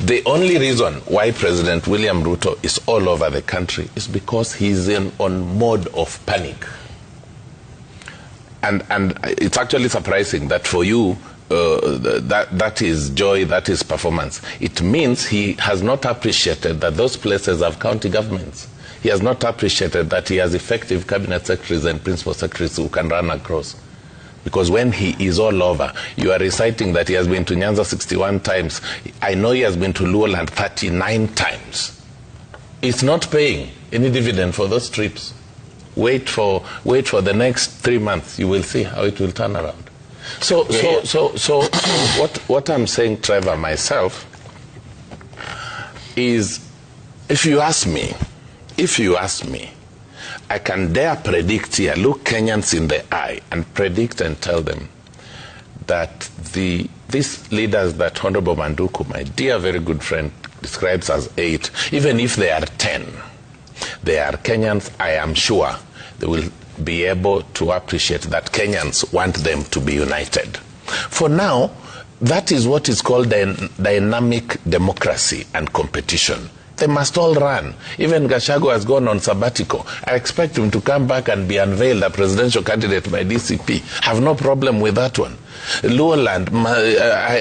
The only reason why President William Ruto is all over the country is because he's on mode of panic. And it's actually surprising that for you, that is joy, that is performance. It means he has not appreciated that those places have county governments. He has not appreciated that he has effective cabinet secretaries and principal secretaries who can run across. Because when he is all over, you are reciting that he has been to Nyanza 61 times. I know he has been to Luoland 39 times. It's not paying any dividend for those trips. Wait for the next 3 months. You will see how it will turn around. So what I'm saying, Trevor, myself, is if you ask me, I can dare predict here, look Kenyans in the eye and predict and tell them that these leaders that Honorable Manduku, my dear very good friend, describes as 8, even if they are 10, they are Kenyans. I am sure they will be able to appreciate that Kenyans want them to be united. For now, that is what is called dynamic democracy and competition. They must all run. Even Gachagua'S has gone on sabbatical. I expect him to come back and be unveiled a presidential candidate by DCP. Have no problem with that one. Luoland,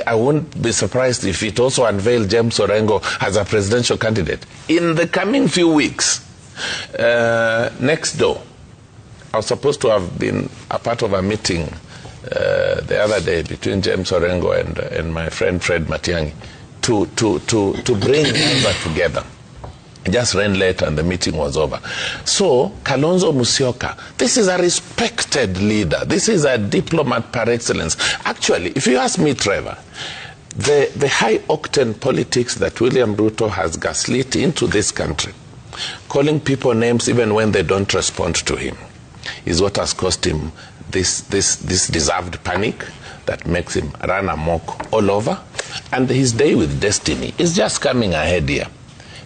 I won't be surprised if it also unveiled James Orengo as a presidential candidate. In the coming few weeks, next door, I was supposed to have been a part of a meeting the other day between James Orengo and my friend Fred Matiang'i to bring that together. I just ran late and the meeting was over. So, Kalonzo Musyoka, this is a respected leader. This is a diplomat par excellence. Actually, if you ask me, Trevor, the high-octane politics that William Ruto has gaslit into this country, calling people names even when they don't respond to him, is what has cost him this deserved panic that makes him run amok all over. And his day with destiny is just coming ahead here.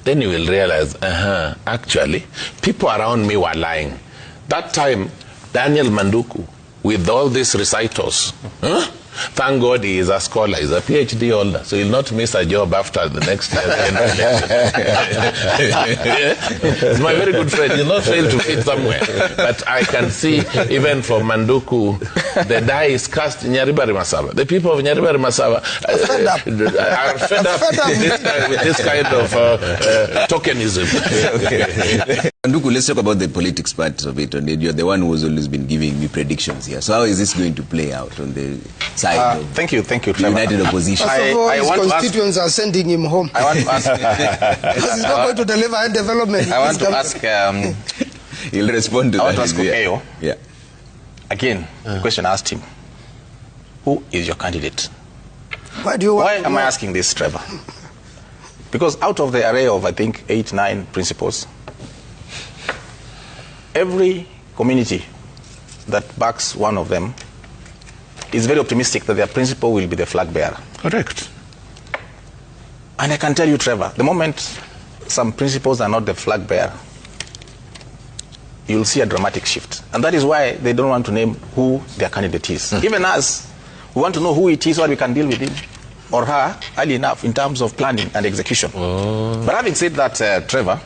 Then you will realize, actually, people around me were lying. That time, Daniel Manduku, with all these recitals, thank God he is a scholar, he's a PhD holder, so he'll not miss a job after the next He's my very good friend. He'll not fail to fit somewhere. But I can see, even for Manduku, the die is cast in Nyaribari Masaba. The people of Nyaribari Masaba are fed up with this kind of tokenism. Manduku, let's talk about the politics part of it. You're the one who's always been giving me predictions here. So how is this going to play out on the side of thank you, Trevor. United Opposition? First of all, his constituents are sending him home. I want to ask... because he's not going to deliver any development. I want to ask... He'll respond to that. I want to ask Okeo. Yeah. Again, the question I asked him, who is your candidate? Why am I asking this, Trevor? Because out of the array of, I think, 8, 9 principles, every community that backs one of them is very optimistic that their principal will be the flag bearer. Correct. And I can tell you, Trevor, the moment some principles are not the flag bearer, you'll see a dramatic shift. And that is why they don't want to name who their candidate is. Even us, we want to know who it is so that we can deal with him or her early enough in terms of planning and execution. But having said that, Trevor,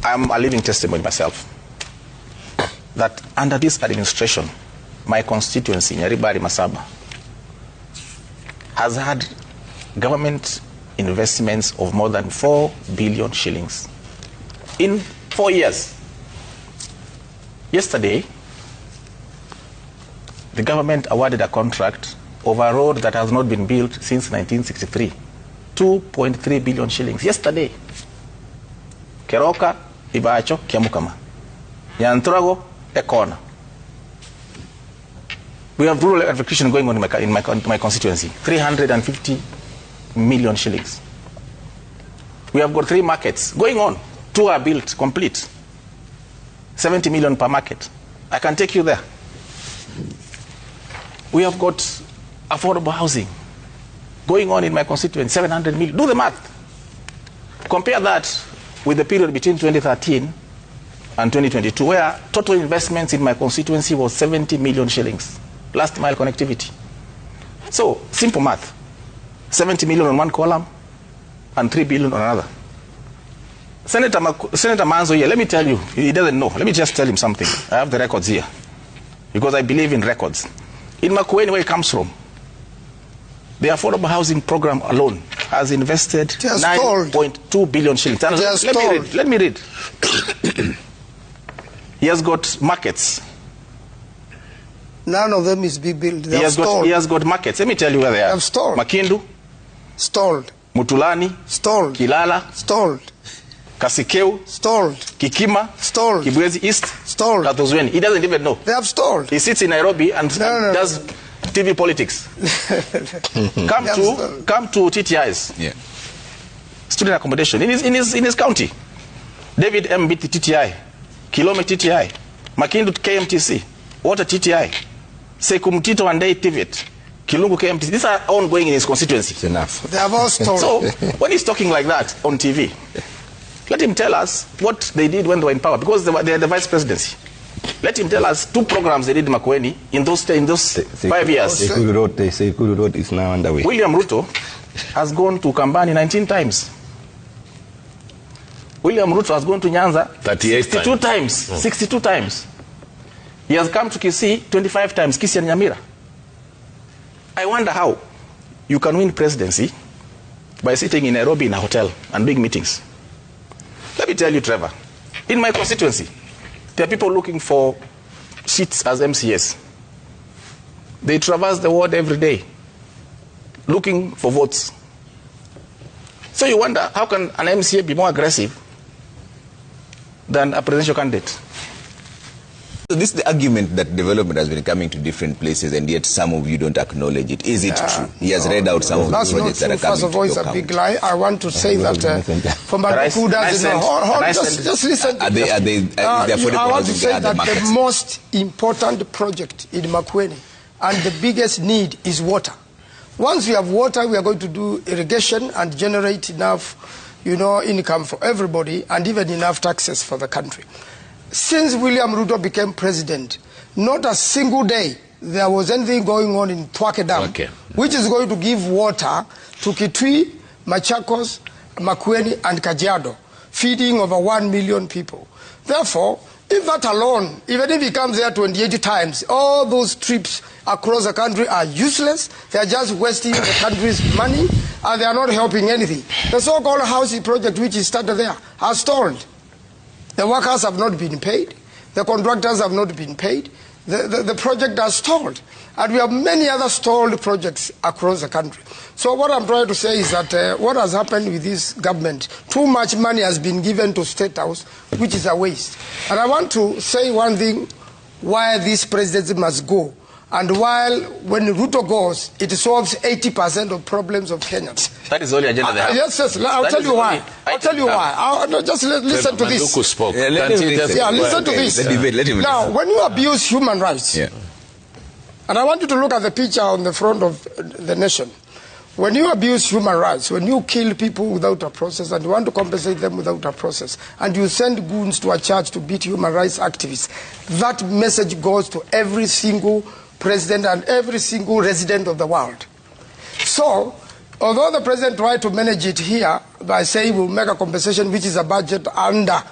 I'm a living testimony myself that under this administration, my constituency, Nyaribari Masaba, has had government investments of more than 4 billion shillings in 4 years. Yesterday, the government awarded a contract over a road that has not been built since 1963. 2.3 billion shillings. Yesterday, Keroka, Ibacho, Kiamukama. Yantrago, Ekona. We have rural electrification going on in my constituency. 350 million shillings. We have got 3 markets going on. 2 are built, complete. 70 million per market. I can take you there. We have got affordable housing going on in my constituency, 700 million. Do the math. Compare that with the period between 2013 and 2022, where total investments in my constituency was 70 million shillings. Last mile connectivity. So, simple math. 70 million on one column and 3 billion on another. Senator Manzo here, let me tell you, he doesn't know. Let me just tell him something. I have the records here, because I believe in records. In Makueni, where he comes from, the affordable housing program alone has invested 9.2 billion shillings. And let me read. He has got markets. None of them is being built. He has got markets. Let me tell you where they are. They have stalled. Makindu. Stalled. Mutulani. Stalled. Kilala. Stalled. Kasikeu. Stalled. Kikima. Stalled. Kibwezi East. Stalled. Katozweni. He doesn't even know. They have stalled. He sits in Nairobi and does TV politics. Come to TTIs. Yeah. Student accommodation in his county. David M. beat the TTI. Kilome TTI. Makindu KMTC. Water TTI. Sekumtito and Day TVET. Kilungu KMTC. These are ongoing in his constituency. It's enough. They have all stalled. So when he's talking like that on TV, let him tell us what they did when they were in power, because they are the vice presidency. Let him tell us 2 programs they did in Makueni in those 5 years. The Sekuru Road is now underway. William Ruto has gone to Kambani 19 times. William Ruto has gone to Nyanza 62 times. 62 times. He has come to Kisii 25 times, Kisii and Nyamira. I wonder how you can win presidency by sitting in Nairobi in a hotel and doing meetings. Let me tell you, Trevor, in my constituency, there are people looking for seats as MCAs. They traverse the world every day looking for votes. So you wonder, how can an MCA be more aggressive than a presidential candidate? So this is the argument that development has been coming to different places, and yet some of you don't acknowledge it. Is it true? He has read out some of the projects that are coming. First of all, it's a big lie. I want to say that for my who doesn't know, just listen. I want to say that the most important project in Makueni and the biggest need is water. Once we have water, we are going to do irrigation and generate enough, income for everybody, and even enough taxes for the country. Since William Ruto became president, not a single day there was anything going on in Twake Dam, which is going to give water to Kitui, Machakos, Makueni, and Kajiado, feeding over 1 million people. Therefore, if that alone, even if he comes there 28 times, all those trips across the country are useless. They are just wasting the country's money, and they are not helping anything. The so-called housing project which is started there has stalled. The workers have not been paid. The contractors have not been paid. The project has stalled. And we have many other stalled projects across the country. So what I'm trying to say is that what has happened with this government, too much money has been given to State House, which is a waste. And I want to say one thing, why this presidency must go. And while when Ruto goes, it solves 80% of problems of Kenyans. That is the only agenda they have. Yes, I'll tell you why. I'll tell you why. Just listen to this. Listen to this. Now, when you abuse human rights, and I want you to look at the picture on the front of the nation. When you abuse human rights, when you kill people without a process and you want to compensate them without a process, and you send goons to a church to beat human rights activists, that message goes to every single president and every single resident of the world. So, although the president tried to manage it here by saying we'll make a compensation which is a budget under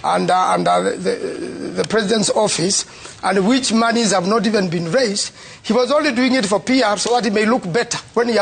the president's office, and which monies have not even been raised, he was only doing it for PR so that it may look better when he